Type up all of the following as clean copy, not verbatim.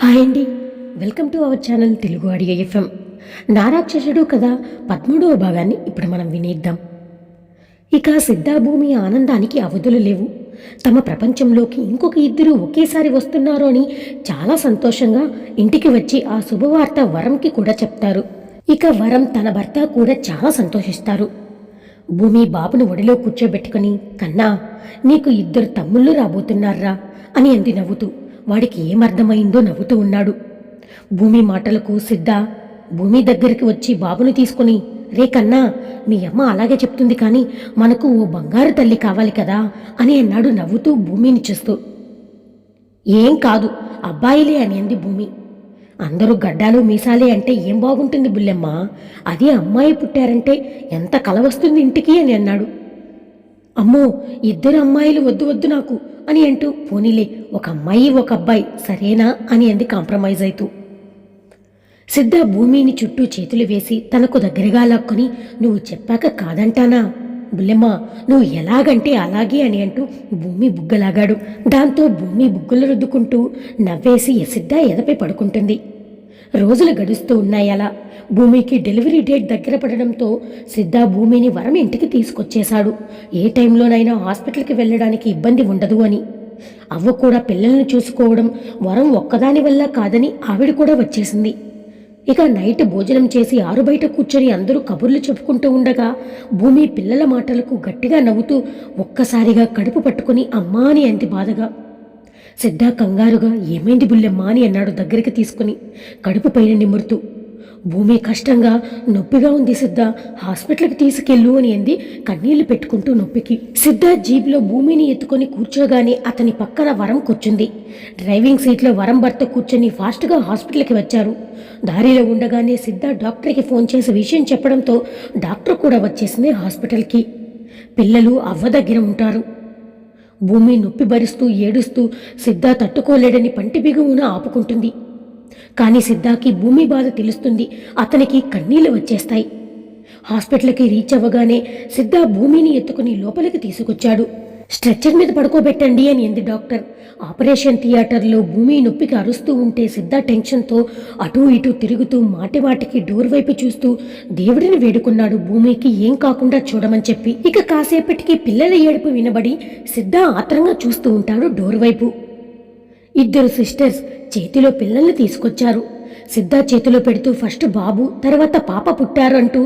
Hi అండి, welcome to our channel Telugu audio FM. నారాక్షసుడు కథ 13వ భాగాన్ని ఇప్పుడు మనం వినేద్దాం. ఇక సిద్ధాభూమి ఆనందానికి అవధులు లేవు. తమ ప్రపంచంలోకి ఇంకొక ఇద్దరు ఒకేసారి వస్తున్నారు అని చాలా సంతోషంగా ఇంటికి వచ్చి ఆ శుభవార్త వరంకి కూడా చెప్తారు. ఇక వరం తన భర్త కూడా చాలా సంతోషిస్తారు. భూమి బాబును ఒడిలో కూర్చోబెట్టుకుని, కన్నా నీకు ఇద్దరు తమ్ముళ్ళు రాబోతున్నారా అని అంది నవ్వుతూ. వాడికి ఏమర్థమైందో నవ్వుతూ ఉన్నాడు. భూమి మాటలకు సిద్ధ భూమి దగ్గరికి వచ్చి బాబును తీసుకుని, రే కన్నా, మీ అమ్మ అలాగే చెప్తుంది, కానీ మనకు ఓ బంగారు తల్లి కావాలి కదా అని అన్నాడు నవ్వుతూ భూమిని చూస్తూ. ఏం కాదు, అబ్బాయిలే అని అంది భూమి. అందరూ గడ్డాలు మీసాలే అంటే ఏం బాగుంటుంది బుల్లెమ్మ, అదే అమ్మాయి పుట్టారంటే ఎంత కల వస్తుంది ఇంటికి అని అన్నాడు. అమ్మో, ఇద్దరు అమ్మాయిలు వద్దు వద్దు నాకు అని అంటూ, పోనీలే ఒక అమ్మాయి ఒక అబ్బాయి సరేనా అని అంది కాంప్రమైజ్ అవుతూ. సిద్ధ భూమిని చుట్టూ చేతులు వేసి తనకు దగ్గరగా లాక్కుని, నువ్వు చెప్పాక కాదంటానా బుల్లెమ్మ, నువ్వు ఎలాగంటే అలాగే అని అంటూ భూమి బుగ్గలాగాడు. దాంతో భూమి బుగ్గలు రుద్దుకుంటూ నవ్వేసి సిద్ధ ఎదపై పడుకుంటుంది. రోజులు గడుస్తూ ఉన్నాయి. అలా భూమికి డెలివరీ డేట్ దగ్గర పడడంతో సిద్ధ భూమిని వరం ఇంటికి తీసుకొచ్చేశాడు. ఏ టైంలోనైనా హాస్పిటల్కి వెళ్ళడానికి ఇబ్బంది ఉండదు అని. అవ్వ కూడా పిల్లల్ని చూసుకోవడం వరం ఒక్కదాని వల్ల కాదని ఆవిడ కూడా వచ్చేసింది. ఇక నైట్ భోజనం చేసి ఆరు బయట కూర్చొని అందరూ కబుర్లు చెప్పుకుంటూ ఉండగా భూమి పిల్లల మాటలకు గట్టిగా నవ్వుతూ ఒక్కసారిగా కడుపు పట్టుకుని అమ్మా అని అంది బాధగా. సిద్ధ కంగారుగా, ఏమైంది బుల్లెమ్మ అని అన్నాడు దగ్గరికి తీసుకుని కడుపు పైన నిమురుతూ. భూమి కష్టంగా, నొప్పిగా ఉంది సిద్ధ, హాస్పిటల్కి తీసుకెళ్ళు అని అంది కన్నీళ్లు పెట్టుకుంటూ నొప్పికి. సిద్ధ జీప్లో భూమిని ఎత్తుకొని కూర్చోగానే అతని పక్కన వరం కూర్చుంది. డ్రైవింగ్ సీట్లో వరం భర్త కూర్చొని ఫాస్ట్గా హాస్పిటల్కి వచ్చారు. దారిలో ఉండగానే సిద్ధ డాక్టర్కి ఫోన్ చేసి విషయం చెప్పడంతో డాక్టర్ కూడా వచ్చేసింది హాస్పిటల్కి. పిల్లలు అవ్వ దగ్గర ఉంటారు. భూమి నొప్పి భరిస్తూ ఏడుస్తూ సిద్ధ తట్టుకోలేడని పంటి బిగువున ఆపుకుంటుంది. కానీ సిద్ధాకి భూమి బాధ తెలుస్తుంది. అతనికి కన్నీళ్లు వచ్చేస్తాయి. హాస్పిటల్కి రీచ్ అవ్వగానే సిద్ధ భూమిని ఎత్తుకుని లోపలికి తీసుకొచ్చాడు. స్ట్రెచ్చర్ మీద పడుకోబెట్టండి అని అంది డాక్టర్. ఆపరేషన్ థియేటర్లో భూమి నొప్పికి అరుస్తూ ఉంటే సిద్ధ టెన్షన్తో అటూ ఇటూ తిరుగుతూ మాటిమాటికి డోర్ వైపు చూస్తూ దేవుడిని వేడుకున్నాడు భూమికి ఏం కాకుండా చూడమని చెప్పి. ఇక కాసేపటికి పిల్లల ఏడుపు వినబడి సిద్ధ ఆత్రంగా చూస్తూ ఉంటాడు డోర్ వైపు. ఇద్దరు సిస్టర్స్ చేతిలో పిల్లల్ని తీసుకొచ్చారు. సిద్ధ చేతిలో పెడుతూ ఫస్ట్ బాబు తర్వాత పాప పుట్టారు అంటూ,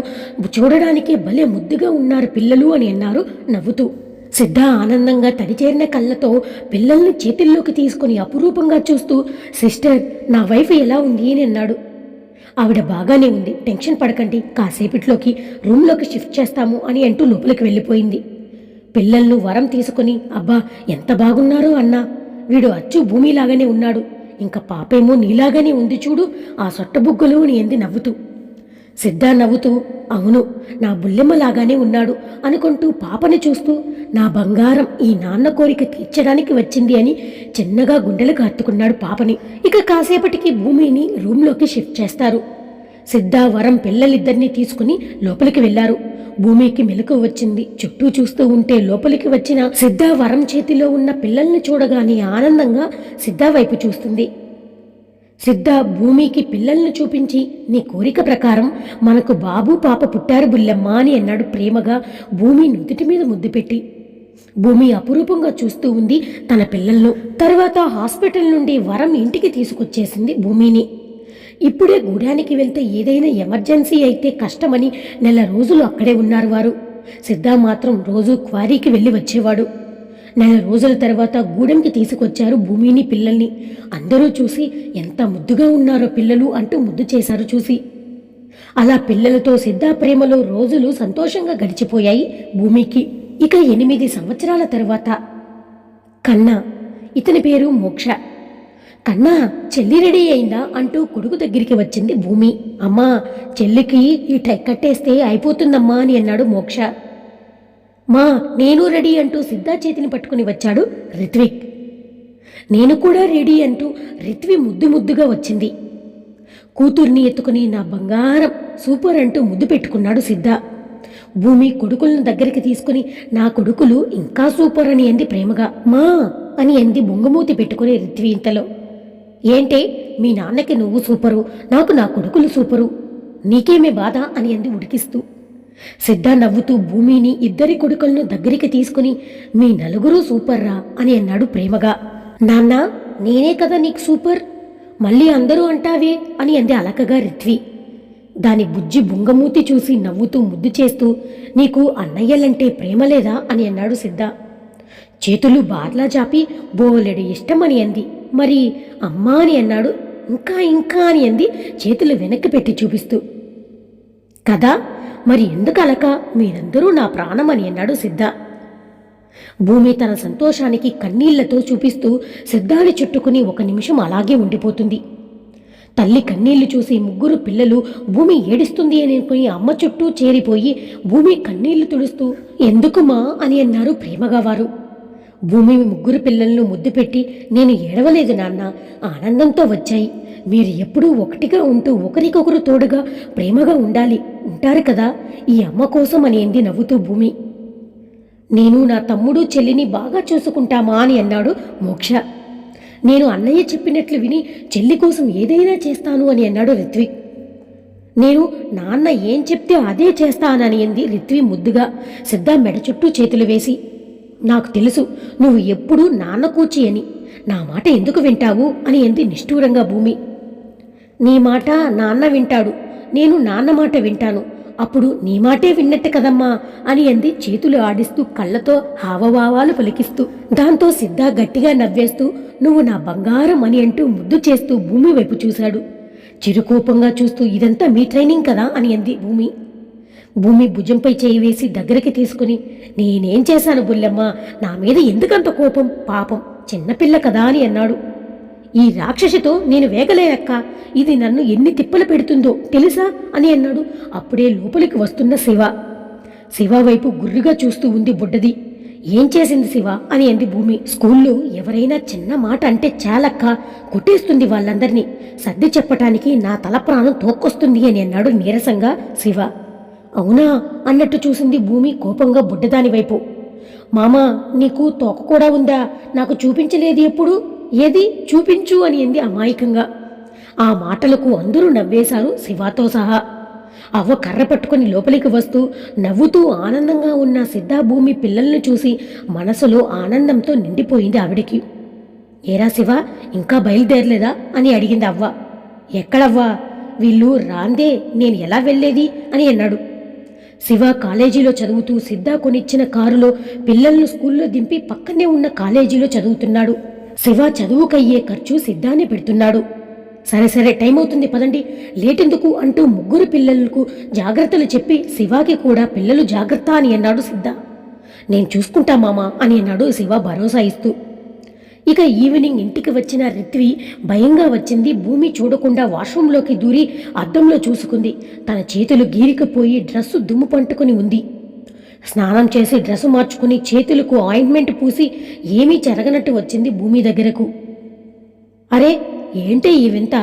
చూడడానికే భలే ముద్దుగా ఉన్నారు పిల్లలు అని అన్నారు నవ్వుతూ. సిద్ధ ఆనందంగా తడిచేరిన కళ్ళతో పిల్లల్ని చేతుల్లోకి తీసుకుని అపురూపంగా చూస్తూ, సిస్టర్ నా వైఫ్ ఎలా ఉంది అని అన్నాడు. ఆవిడ బాగానే ఉంది, టెన్షన్ పడకండి, కాసేపట్లోకి రూమ్లోకి షిఫ్ట్ చేస్తాము అని అంటూ లోపలికి వెళ్ళిపోయింది. పిల్లలను వరం తీసుకుని, అబ్బా ఎంత బాగున్నారో అన్నా, వీడు అచ్చు భూమిలాగానే ఉన్నాడు, ఇంకా పాపేమో నీలాగానే ఉంది చూడు ఆ సొట్టబుగ్గలు అని ఎంది నవ్వుతూ. సిద్ధ నవ్వుతూ, అవును నా బుల్లెమ్మలాగానే ఉన్నాడు అనుకుంటూ పాపని చూస్తూ, నా బంగారం ఈ నాన్న కోరిక తీర్చడానికి వచ్చింది అని చిన్నగా గుండెలకు హత్తుకున్నాడు పాపని. ఇక కాసేపటికి భూమిని రూమ్లోకి షిఫ్ట్ చేస్తారు. సిద్ధ వరం పిల్లలిద్దరినీ తీసుకుని లోపలికి వెళ్లారు. భూమికి మెలకు వచ్చింది. చుట్టూ చూస్తూ ఉంటే లోపలికి వచ్చిన సిద్ధ వరం చేతిలో ఉన్న పిల్లల్ని చూడగానే ఆనందంగా సిద్ధ వైపు చూస్తుంది. సిద్ధ భూమికి పిల్లల్ని చూపించి, నీ కోరిక ప్రకారం మనకు బాబు పాప పుట్టారు బుల్లెమ్మ అని అన్నాడు ప్రేమగా భూమి నుదుటి మీద ముద్దు పెట్టి. భూమి అపురూపంగా చూస్తూ ఉంది తన పిల్లలను. తర్వాత హాస్పిటల్ నుండి వరం ఇంటికి తీసుకొచ్చేసింది భూమిని. ఇప్పుడే గూడానికి వెళ్తే ఏదైనా ఎమర్జెన్సీ అయితే కష్టమని నెల రోజులు అక్కడే ఉన్నారు వారు. సిద్ధ మాత్రం రోజు క్వారీకి వెళ్ళి వచ్చేవాడు. నెల రోజుల తర్వాత గూడెంకి తీసుకొచ్చారు భూమిని పిల్లల్ని. అందరూ చూసి ఎంత ముద్దుగా ఉన్నారో పిల్లలు అంటూ ముద్దు చేశారు చూసి. అలా పిల్లలతో సిద్ధ ప్రేమలో రోజులు సంతోషంగా గడిచిపోయాయి భూమికి. ఇక 8 సంవత్సరాల తర్వాత కన్నా, ఇతని పేరు మోక్ష. కన్నా చెల్లి రెడీ అయిందా అంటూ కొడుకు దగ్గరికి వచ్చింది భూమి. అమ్మా, చెల్లికి ఈ టై కట్టేస్తే అయిపోతుందమ్మా అని అన్నాడు మోక్ష. మా నేను రెడీ అంటూ సిద్ధ చేతిని పట్టుకుని వచ్చాడు రిత్విక్. నేను కూడా రెడీ అంటూ రిత్వి ముద్దు ముద్దుగా వచ్చింది. కూతుర్ని ఎత్తుకుని నా బంగారం సూపర్ అంటూ ముద్దు పెట్టుకున్నాడు సిద్ధ. భూమి కొడుకులను దగ్గరికి తీసుకుని, నా కొడుకులు ఇంకా సూపర్ అని అంది ప్రేమగా. మా అని అంది బొంగమూతి పెట్టుకుని రిత్వి. ఇంతలో ఏంటే మీ నాన్నకి నువ్వు సూపరు, నాకు నా కొడుకులు సూపరు, నీకేమే బాధ అని అంది ఉడికిస్తూ. సిద్ధ నవ్వుతూ భూమిని ఇద్దరి కొడుకులను దగ్గరికి తీసుకుని మీ నలుగురు సూపర్రా అని అన్నాడు ప్రేమగా. నాన్న, నేనే కదా నీకు సూపర్, మళ్ళీ అందరూ అంటావే అని అంది అలకగా రిత్వి. దాని బుజ్జి బుంగమూతి చూసి నవ్వుతూ ముద్దు చేస్తూ నీకు అన్నయ్యలంటే ప్రేమ లేదా అని అన్నాడు సిద్ధ. చేతులు బార్లా చాపి బోలెడు ఇష్టమని అంది. మరి అమ్మా అని అన్నాడు. ఇంకా ఇంకా అని అంది చేతులు వెనక్కి పెట్టి చూపిస్తూ. కదా, మరి ఎందుకు అలక, మీరందరూ నా ప్రాణం అని అన్నాడు సిద్ధ. భూమి తన సంతోషానికి కన్నీళ్లతో చూపిస్తూ సిద్ధాన్ని చుట్టుకుని ఒక నిమిషం అలాగే ఉండిపోతుంది. తల్లి కన్నీళ్లు చూసి ముగ్గురు పిల్లలు భూమి ఏడుస్తుంది అని అనుకుని అమ్మ చుట్టూ చేరిపోయి భూమి కన్నీళ్లు తుడుస్తూ ఎందుకుమా అని అన్నారు ప్రేమగా వారు. భూమి ముగ్గురు పిల్లలను ముద్దు పెట్టి నేను ఏడవలేదు నాన్న, ఆనందంతో వచ్చాయి, మీరు ఎప్పుడూ ఒకటిగా ఉంటూ ఒకరికొకరు తోడుగా ప్రేమగా ఉండాలి, ఉంటారు కదా ఈ అమ్మ కోసం అని అంది నవ్వుతూ భూమి. నేను నా తమ్ముడు చెల్లిని బాగా చూసుకుంటామా అని అన్నాడు మోక్ష. నేను అన్నయ్య చెప్పినట్లు విని చెల్లి కోసం ఏదైనా చేస్తాను అని అన్నాడు రిత్విక్. నేను నాన్న ఏం చెప్తే అదే చేస్తానని అంది రిత్వి ముద్దుగా సిద్ధ మెడ చుట్టూ చేతులు వేసి. నాకు తెలుసు నువ్వు ఎప్పుడూ నాన్న కూచి అని, నా మాట ఎందుకు వింటావు అని అంది నిష్ఠూరంగా భూమి. నీ మాట నాన్న వింటాడు, నేను నాన్న మాట వింటాను, అప్పుడు నీ మాటే విన్నట్టు కదమ్మా అని అంది చేతులు ఆడిస్తూ కళ్ళతో హావభావాలు పలికిస్తూ. దాంతో సిద్ధ గట్టిగా నవ్వేస్తూ నువ్వు నా బంగారం అని అంటూ ముద్దు చేస్తూ భూమి వైపు చూశాడు. చిరుకోపంగా చూస్తూ ఇదంతా మీ ట్రైనింగ్ కదా అని అంది భూమి. భూమి భుజంపై చేయి వేసి దగ్గరికి తీసుకుని నేనేం చేశాను బుల్లెమ్మ, నా మీద ఎందుకంత కోపం, పాపం చిన్నపిల్ల కదా అని అన్నాడు. ఈ రాక్షసితో నేను వేగలేనక్క, ఇది నన్ను ఎన్ని తిప్పలు పెడుతుందో తెలుసా అని అన్నాడు. అప్పుడే లోపలికి వస్తున్న శివ. శివ వైపు గుర్రుగా చూస్తూ ఉంది బుడ్డది. ఏం చేసింది శివ అని అంది భూమి. స్కూల్లో ఎవరైనా చిన్న మాట అంటే చాలక్క, కొట్టేస్తుంది వాళ్ళందరినీ, సర్ది చెప్పటానికి నా తల ప్రాణం తోక్కొస్తుంది అని అన్నాడు నీరసంగా శివ. అవునా అన్నట్టు చూసింది భూమి కోపంగా బుడ్డదాని వైపు. మామా, నీకు తోక కూడా ఉందా, నాకు చూపించలేదు ఎప్పుడు, ఏది చూపించు అని అంది అమాయకంగా. ఆ మాటలకు అందరూ నవ్వేశారు శివాతో సహా. అవ్వ కర్ర పట్టుకుని లోపలికి వస్తూ నవ్వుతూ ఆనందంగా ఉన్న సిద్ధాభూమి పిల్లల్ని చూసి మనసులో ఆనందంతో నిండిపోయింది ఆవిడికి. ఏరా శివ, ఇంకా బయలుదేరలేదా అని అడిగింది అవ్వ. ఎక్కడవ్వా, వీళ్ళు రాందే నేను ఎలా వెళ్ళేది అని అన్నాడు. శివ కాలేజీలో చదువుతూ సిద్ధ కొనిచ్చిన కారులో పిల్లలను స్కూల్లో దింపి పక్కనే ఉన్న కాలేజీలో చదువుతున్నాడు. శివ చదువుకయ్యే ఖర్చు సిద్ధానే పెడుతున్నాడు. సరే సరే టైం అవుతుంది పదండి, లేటెందుకు అంటూ ముగ్గురు పిల్లలకు జాగ్రత్తలు చెప్పి శివాకి కూడా పిల్లలు జాగ్రత్త అని అన్నాడు సిద్ధ. నేను చూసుకుంటా మామా అని అన్నాడు శివ భరోసా ఇస్తూ. ఇక ఈవినింగ్ ఇంటికి వచ్చిన రిత్వి భయంగా వచ్చింది. భూమి చూడకుండా వాష్రూంలోకి దూరి అద్దంలో చూసుకుంది. తన చేతులు గీరికపోయి డ్రెస్సు దుమ్ము పంటుకుని ఉంది. స్నానం చేసి డ్రెస్సు మార్చుకుని చేతులకు ఆయింట్మెంట్ పూసి ఏమీ జరగనట్టు వచ్చింది భూమి దగ్గరకు. అరే ఏంటి ఈ వింత,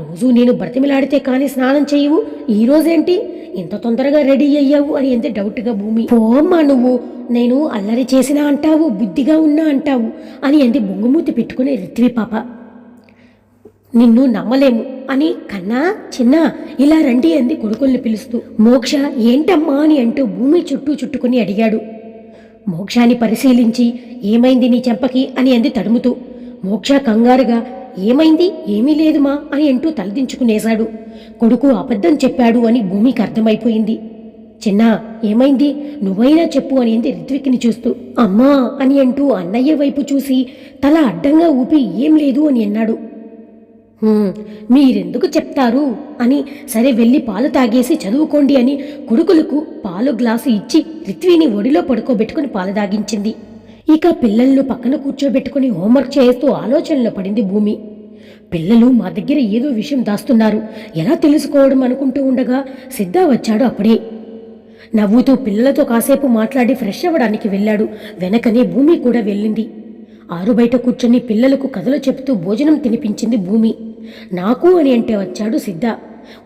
రోజు నేను బ్రతిమిలాడితే కానీ స్నానం చేయవు, ఈరోజేంటి ఇంత తొందరగా రెడీ అయ్యావు అని అంతే డౌట్గా భూమి. పోమ్మా నువ్వు, నేను అల్లరి చేసినా అంటావు, బుద్ధిగా ఉన్నా అంటావు అని అంది బొంగుమూతి పెట్టుకుని రిత్వి పాప. నిన్ను నమ్మలేము అని కన్నా చిన్న ఇలా రండి అంది కొడుకుల్ని పిలుస్తూ. మోక్ష ఏంటమ్మా అని అంటూ భూమి చుట్టూ చుట్టుకుని అడిగాడు. మోక్షాన్ని పరిశీలించి ఏమైంది నీ చెంపకి అని అంది తడుముతూ. మోక్ష కంగారుగా ఏమైంది, ఏమీ లేదుమా అని అంటూ తలదించుకునేశాడు. కొడుకు అబద్ధం చెప్పాడు అని భూమికి అర్థమైపోయింది. చిన్న ఏమైంది, నువ్వైనా చెప్పు అని అంది రిత్విక్ని చూస్తూ. అమ్మా అని అంటూ అన్నయ్య వైపు చూసి తల అడ్డంగా ఊపి ఏం లేదు అని అన్నాడు. మీరెందుకు చెప్తారు అని, సరే వెళ్ళి పాలు తాగేసి చదువుకోండి అని కొడుకులకు పాలు గ్లాసు ఇచ్చి రిత్విని ఒడిలో పడుకోబెట్టుకుని పాలు తాగించింది. ఇక పిల్లలను పక్కన కూర్చోబెట్టుకుని హోంవర్క్ చేస్తూ ఆలోచనలో పడింది భూమి. పిల్లలు మా దగ్గర ఏదో విషయం దాస్తున్నారు, ఎలా తెలుసుకోవడం అనుకుంటూ ఉండగా సిద్ధ వచ్చాడు. అప్పుడే నవ్వుతూ పిల్లలతో కాసేపు మాట్లాడి ఫ్రెష్ అవ్వడానికి వెళ్ళాడు. వెనకనే భూమి కూడా వెళ్ళింది. ఆరు బయట కూర్చొని పిల్లలకు కథలు చెప్తూ భోజనం తినిపించింది భూమి. నాకు అని అంటే వచ్చాడు సిద్ధ.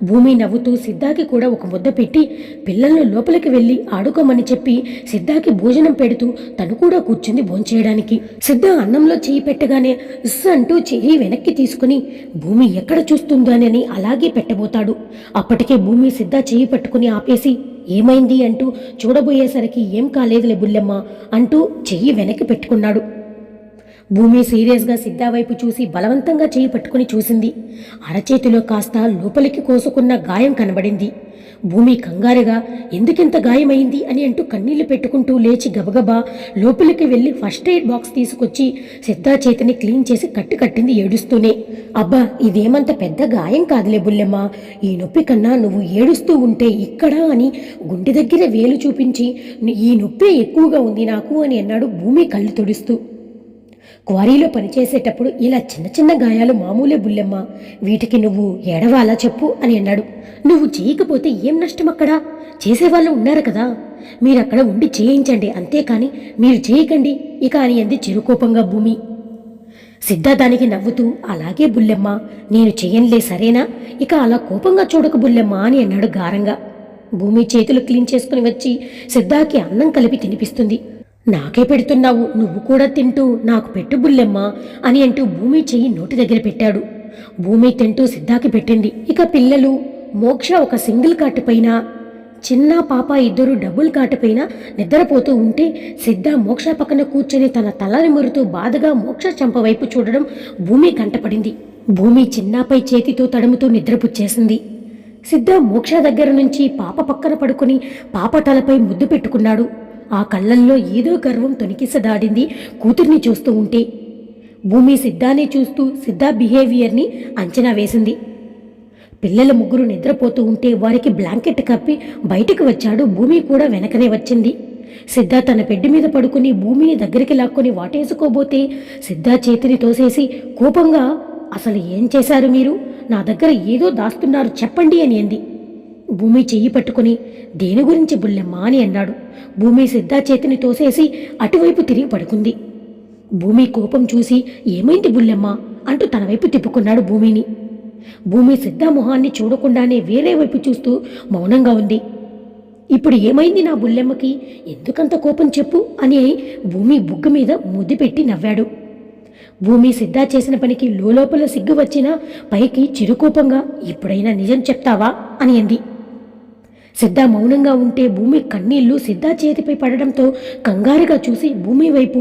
భూమి నవ్వుతూ సిద్ధాకి కూడా ఒక ముద్ద పెట్టి పిల్లలను లోపలికి వెళ్ళి ఆడుకోమని చెప్పి సిద్ధాకి భోజనం పెడుతూ తను కూడా కూర్చుంది భోంచేయడానికి. సిద్ధ అన్నంలో చెయ్యి పెట్టగానే ఇస్ అంటూ చెయ్యి వెనక్కి తీసుకుని భూమి ఎక్కడ చూస్తుందోనని అలాగే పెట్టబోతాడు. అప్పటికే భూమి సిద్ధ చెయ్యి పట్టుకుని ఆపేసి ఏమైంది అంటూ చూడబోయేసరికి ఏం కాలేదులే బుల్లెమ్మ అంటూ చెయ్యి వెనక్కి పెట్టుకున్నాడు. భూమి సీరియస్గా సిద్ధా వైపు చూసి బలవంతంగా చేయి పట్టుకుని చూసింది. అరచేతిలో కాస్త లోపలికి కోసుకున్న గాయం కనబడింది. భూమి కంగారుగా ఎందుకింత గాయమైంది అని అంటూ కన్నీళ్లు పెట్టుకుంటూ లేచి గబగబా లోపలికి వెళ్ళి ఫస్ట్ ఎయిడ్ బాక్స్ తీసుకొచ్చి సిద్ధా చేతిని క్లీన్ చేసి కట్టింది ఏడుస్తూనే. అబ్బా ఇదేమంత పెద్ద గాయం కాదులే బుల్లెమ్మ, ఈ నొప్పి కన్నా నువ్వు ఏడుస్తూ ఉంటే ఇక్కడ అని గుండె దగ్గర వేలు చూపించి ఈ నొప్పే ఎక్కువగా ఉంది నాకు అని అన్నాడు భూమి కళ్ళు తుడుస్తూ. క్వారీలో పనిచేసేటప్పుడు ఇలా చిన్న చిన్న గాయాలు మామూలే బుల్లెమ్మ, వీటికి నువ్వు ఏడవాలా చెప్పు అని అన్నాడు. నువ్వు చేయకపోతే ఏం నష్టం, అక్కడ చేసేవాళ్ళు ఉన్నారు కదా, మీరక్కడ ఉండి చేయించండి అంతేకాని మీరు చేయకండి ఇక అని అంది చిరుకోపంగా భూమి. సిద్ధ దానికి నవ్వుతూ అలాగే బుల్లెమ్మ నేను చెయ్యనులే సరేనా, ఇక అలా కోపంగా చూడకు బుల్లెమ్మ అని అన్నాడు గారంగా. భూమి చేతులు క్లీన్ చేసుకుని వచ్చి సిద్ధాకి అన్నం కలిపి తినిపిస్తుంది. నాకే పెడుతున్నావు, నువ్వు కూడా తింటూ నాకు పెట్టు బుల్లెమ్మ అని అంటూ భూమి చెయ్యి నోటి దగ్గర పెట్టాడు. భూమి తింటూ సిద్ధాకి పెట్టింది. ఇక పిల్లలు మోక్ష ఒక సింగిల్ కాటు పైన, చిన్న పాప ఇద్దరు డబుల్ కాటు పైన నిద్రపోతూ ఉంటే సిద్ధ మోక్ష పక్కన కూర్చొని తన తల నిమురుతూ బాధగా మోక్ష చెంప వైపు చూడడం భూమి కంటపడింది. భూమి చిన్నపై చేతితో తడుముతూ నిద్రపుచ్చేసింది. సిద్ధ మోక్ష దగ్గర నుంచి పాప పక్కన పడుకుని పాప తలపై ముద్దు పెట్టుకున్నాడు. ఆ కళ్ళల్లో ఏదో గర్వం తొణికిసదాడింది కూతుర్ని చూస్తూ ఉంటే. భూమి సిద్ధానే చూస్తూ సిద్ధా బిహేవియర్ని అంచనా వేసింది. పిల్లల ముగ్గురు నిద్రపోతూ ఉంటే వారికి బ్లాంకెట్ కప్పి బయటకు వచ్చాడు. భూమి కూడా వెనకనే వచ్చింది. సిద్ధా తన బెడ్ మీద పడుకుని భూమిని దగ్గరికి లాక్కొని వాటేసుకోబోతే సిద్ధా చేతిని తోసేసి కోపంగా అసలు ఏం చేశారు మీరు, నా దగ్గర ఏదో దాస్తున్నారు చెప్పండి అని అంది. భూమి చెయ్యి పట్టుకుని దేని గురించి బుల్లెమ్మ అని అన్నాడు. భూమి సిద్ధా చేతిని తోసేసి అటువైపు తిరిగి పడుకుంది. భూమి కోపం చూసి ఏమైంది బుల్లెమ్మ అంటూ తన వైపు తిప్పుకున్నాడు భూమిని. భూమి సిద్ధా మొహాన్ని చూడకుండానే వేరే వైపు చూస్తూ మౌనంగా ఉంది. ఇప్పుడు ఏమైంది నా బుల్లెమ్మకి, ఎందుకంత కోపం చెప్పు అని భూమి బుగ్గ మీద ముద్దు పెట్టి నవ్వాడు. భూమి సిద్ధా చేసిన పనికి లోపల సిగ్గు వచ్చినా పైకి చిరుకోపంగా ఇప్పుడైనా నిజం చెప్తావా అని అంది. సిద్ధా మౌనంగా ఉంటే భూమి కన్నీళ్లు సిద్ధా చేతిపై పడడంతో కంగారుగా చూసి భూమి వైపు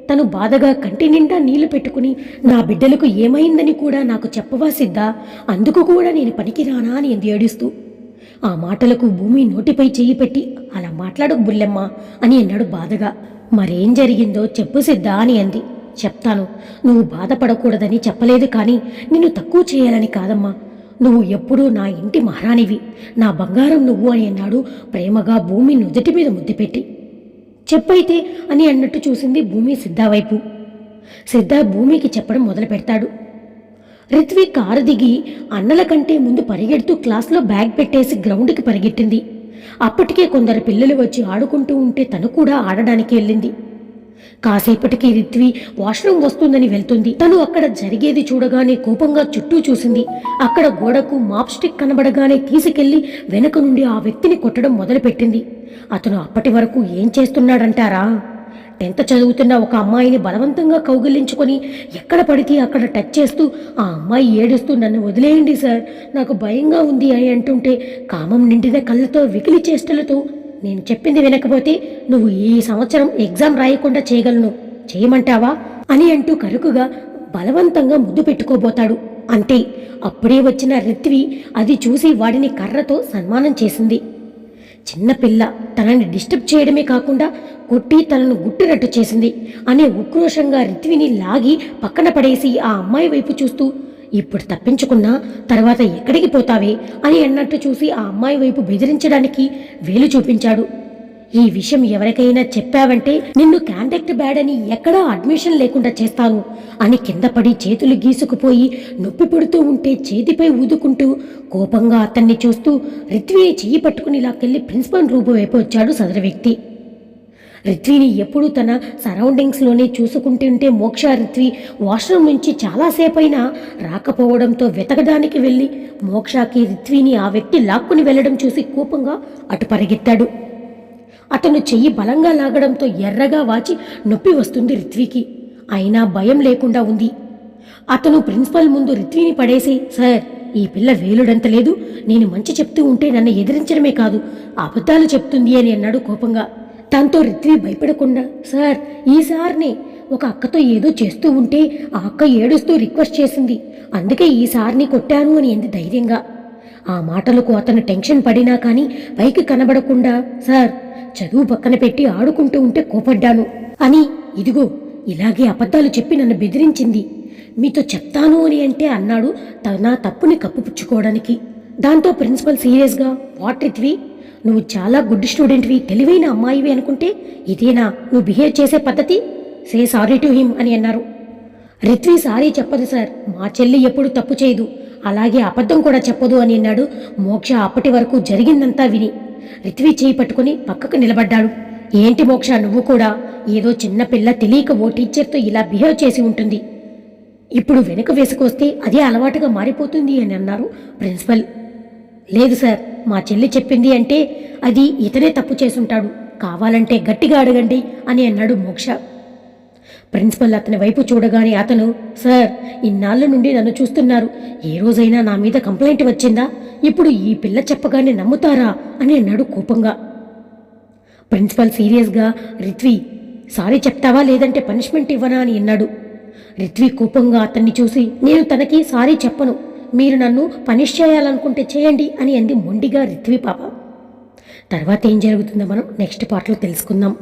తను బాధగా కంటి నిండా నీళ్లు పెట్టుకుని నా బిడ్డలకు ఏమైందని కూడా నాకు చెప్పవా సిద్ధా, అందుకు కూడా నేను పనికిరానా అని అంది ఏడుస్తూ. ఆ మాటలకు భూమి నోటిపై చెయ్యి పెట్టి అలా మాట్లాడకు బుల్లెమ్మ అని అన్నాడు బాధగా. మరేం జరిగిందో చెప్పు సిద్ధా అని అంది. చెప్తాను, నువ్వు బాధపడకూడదని చెప్పలేదు కానీ నిన్ను తక్కువ చేయాలని కాదమ్మా, నువ్వు ఎప్పుడూ నా ఇంటి మహారాణివి, నా బంగారం నువ్వు అని అన్నాడు ప్రేమగా భూమి నుదుటి మీద ముద్దు పెట్టి. చెప్పైతే అని అన్నట్టు చూసింది భూమి సిద్ధా వైపు. సిద్ధా భూమికి చెప్పడం మొదలు పెడతాడు. రిత్వి కారు దిగి అన్నల కంటే ముందు పరిగెడుతూ క్లాస్లో బ్యాగ్ పెట్టేసి గ్రౌండ్కి పరిగెట్టింది. అప్పటికే కొందరు పిల్లలు వచ్చి ఆడుకుంటూ ఉంటే తను కూడా ఆడడానికి వెళ్ళింది. కాసేపటికి రిత్వి వాష్రూమ్ వస్తుందని వెళ్తుంది. తను అక్కడ జరిగేది చూడగానే కోపంగా చుట్టూ చూసింది. అక్కడ గోడకు మాప్ స్టిక్ కనబడగానే తీసుకెళ్లి వెనక నుండి ఆ వ్యక్తిని కొట్టడం మొదలుపెట్టింది. అతను అప్పటి వరకు ఏం చేస్తున్నాడంటారా, 10th చదువుతున్న ఒక అమ్మాయిని బలవంతంగా కౌగిలించుకొని ఎక్కడ పడితే అక్కడ టచ్ చేస్తూ ఆ అమ్మాయి ఏడుస్తూ నన్ను వదిలేయండి సార్, నాకు భయంగా ఉంది అని అంటుంటే కామం నిండిన కళ్ళతో వికిలి చేష్టలతో నేను చెప్పింది వినకపోతే నువ్వు ఈ సంవత్సరం ఎగ్జామ్ రాయకుండా చేయగలను, చేయమంటావా అని అంటూ కరుకుగా బలవంతంగా ముద్దు పెట్టుకోబోతాడు. అంతే అప్పుడే వచ్చిన రిత్వి అది చూసి వాడిని కర్రతో సన్మానం చేసింది. చిన్నపిల్ల తనని డిస్టర్బ్ చేయడమే కాకుండా కొట్టి తనను గుట్టినట్టు చేసింది అనే ఉక్రోషంగా రిత్విని లాగి పక్కన పడేసి ఆ అమ్మాయి వైపు చూస్తూ ఇప్పుడు తప్పించుకున్నా తర్వాత ఎక్కడికి పోతావే అని అన్నట్టు చూసి ఆ అమ్మాయి వైపు బెదిరించడానికి వేలు చూపించాడు. ఈ విషయం ఎవరికైనా చెప్పావంటే నిన్ను కాంటాక్ట్ బ్యాడ్ అని ఎక్కడా అడ్మిషన్ లేకుండా చేస్తాను అని కింద పడి చేతులు గీసుకుపోయి నొప్పి పెడుతూ ఉంటే చేతిపై ఊదుకుంటూ కోపంగా అతన్ని చూస్తూ రిత్విని చెయ్యి పట్టుకుని లాక్కెళ్ళి ప్రిన్సిపల్ రూపు వైపు వచ్చాడు సదరు వ్యక్తి. రిత్విని ఎప్పుడూ తన సరౌండింగ్స్లోనే చూసుకుంటుంటే మోక్ష రిత్వి వాష్రూమ్ నుంచి చాలాసేపైనా రాకపోవడంతో వెతకడానికి వెళ్ళి మోక్షకి రిత్విని ఆ వ్యక్తి లాక్కుని వెళ్ళడం చూసి కోపంగా అటు పరిగెత్తాడు. అతను చెయ్యి బలంగా లాగడంతో ఎర్రగా వాచి నొప్పి వస్తుంది రిత్వికి. అయినా భయం లేకుండా ఉంది. అతను ప్రిన్సిపల్ ముందు రిత్విని పడేసి, సార్, ఈ పిల్ల వేలుడంత లేదు, నేను మంచి చెప్తూ ఉంటే నన్ను ఎదిరించడమే కాదు అబద్ధాలు చెప్తుంది అని అన్నాడు కోపంగా. దాంతో రిత్వి భయపడకుండా, సార్, ఈ సార్నే ఒక అక్కతో ఏదో చేస్తూ ఉంటే ఆ అక్క ఏడుస్తూ రిక్వెస్ట్ చేసింది, అందుకే ఈ సార్ని కొట్టాను అని అంది ధైర్యంగా. ఆ మాటలకు అతను టెన్షన్ పడినా కానీ పైకి కనబడకుండా, సార్, చదువు పక్కన పెట్టి ఆడుకుంటూ ఉంటే కోపడ్డాను అని, ఇదిగో ఇలాగే అబద్ధాలు చెప్పి నన్ను బెదిరించింది, మీతో చెప్తాను అని అంటే అన్నాడు తన తప్పుని కప్పుపుచ్చుకోవడానికి. దాంతో ప్రిన్సిపల్ సీరియస్గా, వాట్ రిత్వి, నువ్వు చాలా గుడ్ స్టూడెంట్వి, తెలివైన అమ్మాయివి అనుకుంటే ఇదేనా నువ్వు బిహేవ్ చేసే పద్ధతి? సే సారీ టు హిమ్ అని అన్నారు. రిత్వి సారీ చెప్పదు సార్, మా చెల్లి ఎప్పుడు తప్పు చేయదు, అలాగే అబద్ధం కూడా చెప్పదు అని అన్నాడు మోక్ష అప్పటి వరకు జరిగిందంతా విని. రిత్వి చేయి పట్టుకుని పక్కకు నిలబడ్డాడు. ఏంటి మోక్ష, నువ్వు కూడా ఏదో చిన్నపిల్ల తెలియక ఓ టీచర్తో ఇలా బిహేవ్ చేసి ఉంటుంది, ఇప్పుడు వెనుక వేసుకొస్తే అదే అలవాటుగా మారిపోతుంది అని అన్నారు ప్రిన్సిపల్. లేదు సార్, మా చెల్లి చెప్పింది అంటే అది ఇతనే తప్పు చేసుంటాడు, కావాలంటే గట్టిగా అడగండి అని అన్నాడు మోక్ష. ప్రిన్సిపల్ అతని వైపు చూడగానే అతను, సార్, ఇన్నాళ్ళ నుండి నన్ను చూస్తున్నారు, ఏ రోజైనా నా మీద కంప్లైంట్ వచ్చిందా? ఇప్పుడు ఈ పిల్ల చెప్పగానే నమ్ముతారా అని అన్నాడు కోపంగా. ప్రిన్సిపల్ సీరియస్గా, రిత్వి, సారీ చెప్తావా లేదంటే పనిష్మెంట్ ఇవ్వనా అని అన్నాడు. రిత్వి కోపంగా అతన్ని చూసి, నేను తనకి సారీ చెప్పను, మీరు నన్ను పనిష్ చేయాలనుకుంటే చేయండి అని అంది మొండిగా రిత్వి పాప. తర్వాత ఏం జరుగుతుందో మనం నెక్స్ట్ పార్ట్లో తెలుసుకుందాం.